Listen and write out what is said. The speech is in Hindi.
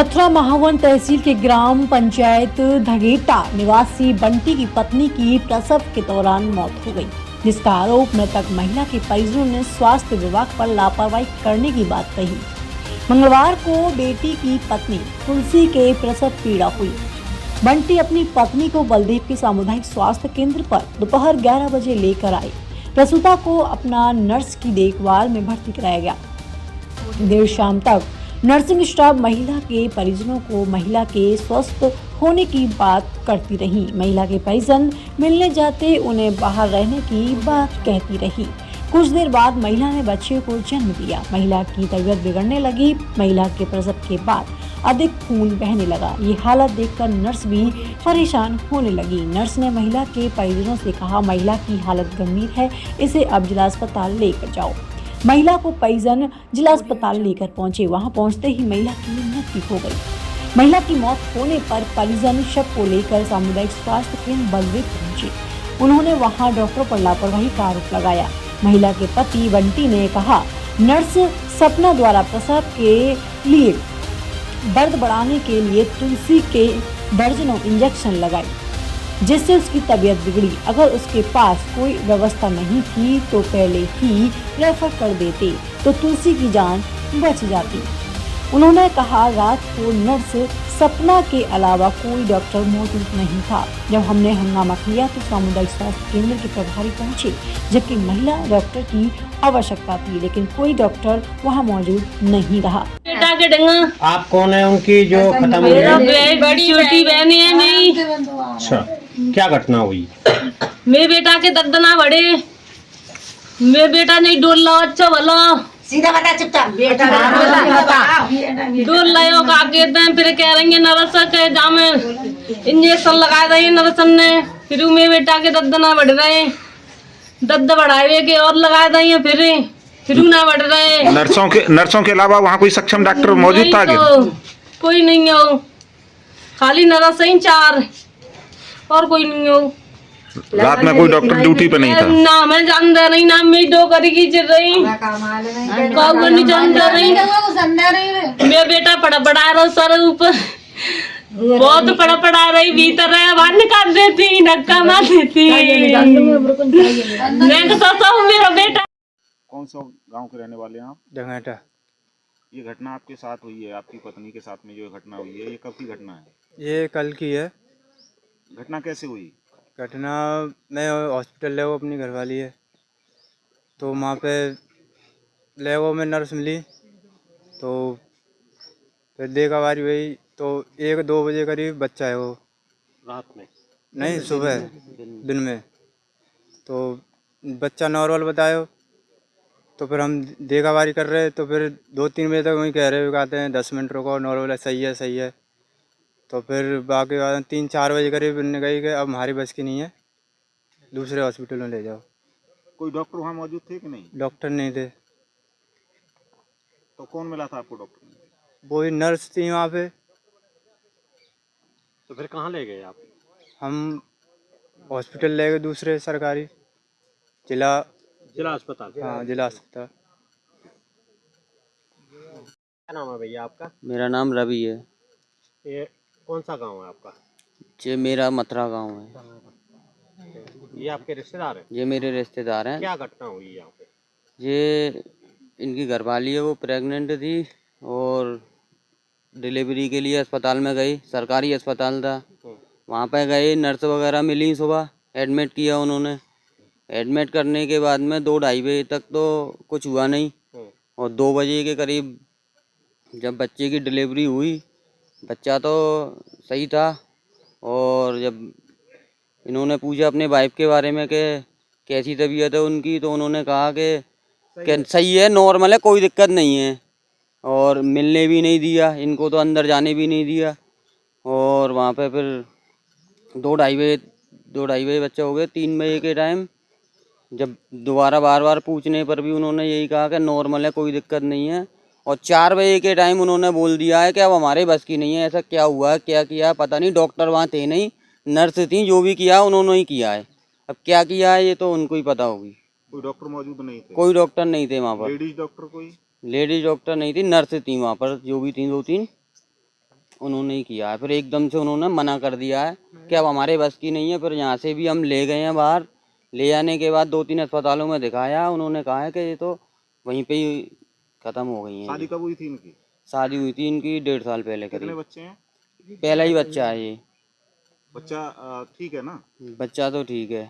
मथुरा महावन तहसील के ग्राम पंचायत धगेटा निवासी बंटी की पत्नी की प्रसव के दौरान मौत हो गई, जिसका आरोप मृतक महिला के परिजनों ने स्वास्थ्य विभाग पर लापरवाही करने की बात कही। मंगलवार को बेटी की पत्नी तुलसी के प्रसव पीड़ा हुई। बंटी अपनी पत्नी को बलदेव के सामुदायिक स्वास्थ्य केंद्र पर दोपहर 11 बजे लेकर आए। प्रसूता को अपना नर्स की देखभाल में भर्ती कराया गया। देर शाम तक नर्सिंग स्टाफ महिला के परिजनों को महिला के स्वस्थ होने की बात करती रही। महिला के परिजन मिलने जाते उन्हें बाहर रहने की बात कहती रही। कुछ देर बाद महिला ने बच्चे को जन्म दिया। महिला की तबीयत बिगड़ने लगी। महिला के प्रसव के बाद अधिक खून बहने लगा। ये हालत देखकर नर्स भी परेशान होने लगी। नर्स ने महिला के परिजनों से कहा, महिला की हालत गंभीर है, इसे अब जिला अस्पताल लेकर जाओ। महिला को परिजन जिला अस्पताल लेकर पहुंचे। वहां पहुंचते ही महिला की मृत्यु हो गई। महिला की मौत होने पर परिजन शव को लेकर सामुदायिक स्वास्थ्य केंद्र बलदेव पहुंचे। उन्होंने वहां डॉक्टर पर लापरवाही का आरोप लगाया। महिला के पति बंटी ने कहा, नर्स सपना द्वारा प्रसव के लिए दर्द बढ़ाने के लिए तुलसी के दर्जनों इंजेक्शन लगाए, जिससे उसकी तबीयत बिगड़ी। अगर उसके पास कोई व्यवस्था नहीं थी तो पहले ही रेफर कर देते तो तुलसी की जान बच जाती। उन्होंने कहा, रात को नर्स सपना के अलावा कोई डॉक्टर मौजूद नहीं था। जब हमने हंगामा किया तो सामुदायिक स्वास्थ्य केंद्र के प्रभारी पहुंचे, जबकि महिला डॉक्टर की आवश्यकता थी, लेकिन कोई डॉक्टर वहां मौजूद नहीं रहा। बेटा के डंगा आप कौन है उनकी जो खत्म हुई है? बड़ी छोटी बहन है मेरी। अच्छा, क्या घटना हुई? मेरे बेटा के दर्दना बड़े, मेरे बेटा नहीं डोल लो, अच्छा भलो सीधा बता, चुपचाप बेटा डोल लो का कहते हैं। फिर कह रही है नर्स के जामे इंजेक्शन लगा रही है नर्स ने। फिर मेरे बेटा के दर्दना बढ़ रहे, दर्द बढ़ाए के और लगा रही है। फिर ना बढ़ रहे। नर्सों के अलावा वहाँ कोई सक्षम डॉक्टर मौजूद था? तो कोई नहीं हो, खाली नर्स ही 4 और कोई नहीं हो। रात में कोई डॉक्टर ड्यूटी पे नहीं था? ना मैं जानता नहीं, ना मेरी डोकरी की चल रही नहीं जानता नहीं। मेरा बेटा पड़ा रहा सर ऊपर, बहुत पड़ा रही भीतर है, बाहर निकाल देती, धक्का मार देती। मैं तो सोचता हूँ मेरा बेटा। कौन सा गांव के रहने वाले हैं आप? धगेटा। ये घटना आपके साथ हुई है, आपकी पत्नी के साथ में जो घटना हुई है, ये कब की घटना है? ये कल की है। घटना कैसे हुई? घटना मैं हॉस्पिटल ले गो, अपनी घरवाली है, तो वहाँ पे ले गो में नर्स मिली, तो फिर देखा बारी हुई तो 1-2 बजे करीब बच्चा है वो। रात में नहीं, सुबह दिन में। तो बच्चा नॉर्मल बतायो, तो फिर हम देखा बारी कर रहे, तो फिर 2-3 बजे तक वहीं कह रहे, कहते हैं 10 मिनट रुको, नॉर्मल है, सही है। तो फिर बाकी 3-4 बजे करीब इन्होंने कही कि अब हमारी बस की नहीं है, दूसरे हॉस्पिटल में ले जाओ। कोई डॉक्टर वहाँ मौजूद थे कि नहीं? डॉक्टर नहीं थे। तो कौन मिला था आपको डॉक्टर में? वो ही नर्स थी वहाँ पे। तो फिर कहाँ ले गए आप? हम हॉस्पिटल ले गए, दूसरे सरकारी जिला अस्पताल। हाँ, जिला अस्पताल। क्या नाम है भैया आपका? मेरा नाम रवि है। ये कौन सा गांव है आपका? ये मेरा मथुरा गांव है। ये आपके रिश्तेदार हैं? ये मेरे रिश्तेदार हैं। क्या घटना हुई यहाँ पे? ये इनकी घरवाली है, वो प्रेग्नेंट थी और डिलीवरी के लिए अस्पताल में गई। सरकारी अस्पताल था, वहाँ पे गए, नर्स वगैरह मिली, सुबह एडमिट किया उन्होंने। एडमिट करने के बाद में 2-2:30 बजे तक तो कुछ हुआ नहीं, और 2 बजे के करीब जब बच्चे की डिलीवरी हुई, बच्चा तो सही था। और जब इन्होंने पूछा अपने वाइफ के बारे में कि कैसी तबीयत है उनकी, तो उन्होंने कहा कि सही है, नॉर्मल है, कोई दिक्कत नहीं है। और मिलने भी नहीं दिया इनको, तो अंदर जाने भी नहीं दिया। और वहाँ पे फिर 2-2:30 बजे बच्चा हो गया। 3 बजे के टाइम जब दोबारा बार पूछने पर भी उन्होंने यही कहा कि नॉर्मल है, कोई दिक्कत नहीं है। और 4 बजे के टाइम उन्होंने बोल दिया है कि अब हमारे बस की नहीं है। ऐसा क्या हुआ, क्या किया पता नहीं, डॉक्टर वहाँ थे नहीं, नर्स थी, जो भी किया उन्होंने ही किया है। अब क्या किया है ये तो उनको ही पता होगी। कोई डॉक्टर मौजूद नहीं थे? कोई डॉक्टर नहीं थे वहाँ पर। लेडीज डॉक्टर कोई? लेडीज डॉक्टर नहीं थी, नर्स थी वहाँ पर, जो भी थी 2-3। उन्होंने ही किया है। फिर एकदम से उन्होंने मना कर दिया है कि अब हमारे बस की नहीं है। फिर यहाँ से भी हम ले गए हैं बाहर, ले जाने के बाद 2-3 अस्पतालों में दिखाया, उन्होंने कहा है कि ये तो वहीं पे ही ख़त्म हो गई हैं। शादी कब हुई थी इनकी? शादी हुई थी इनकी 1.5 साल पहले कितने करीब। बच्चे हैं? पहला ही बच्चा है ये। बच्चा ठीक है ना? बच्चा तो ठीक है।